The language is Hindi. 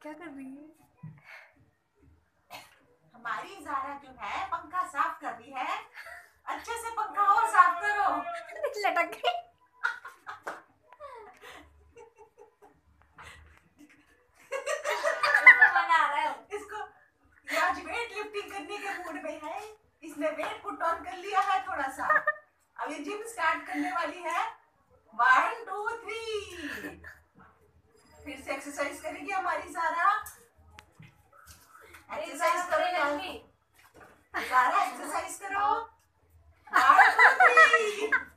क्या कर रही है? हमारी ज़ारा जो है पंखा साफ कर रही है। अच्छे से पंखा और साफ करो। लटक गई। इसको ये आज वेट लिफ्टिंग करने के मूड में है। इसने वेट पुट ऑन कर लिया है थोड़ा सा। अब ये जिम स्टार्ट करने वाली है। 1 2 3 फिर से एक्सरसाइज करेगी हमारी ज़ारा। एक्सरसाइज करो ज़ारा, एक्सरसाइज करो। 1 2 3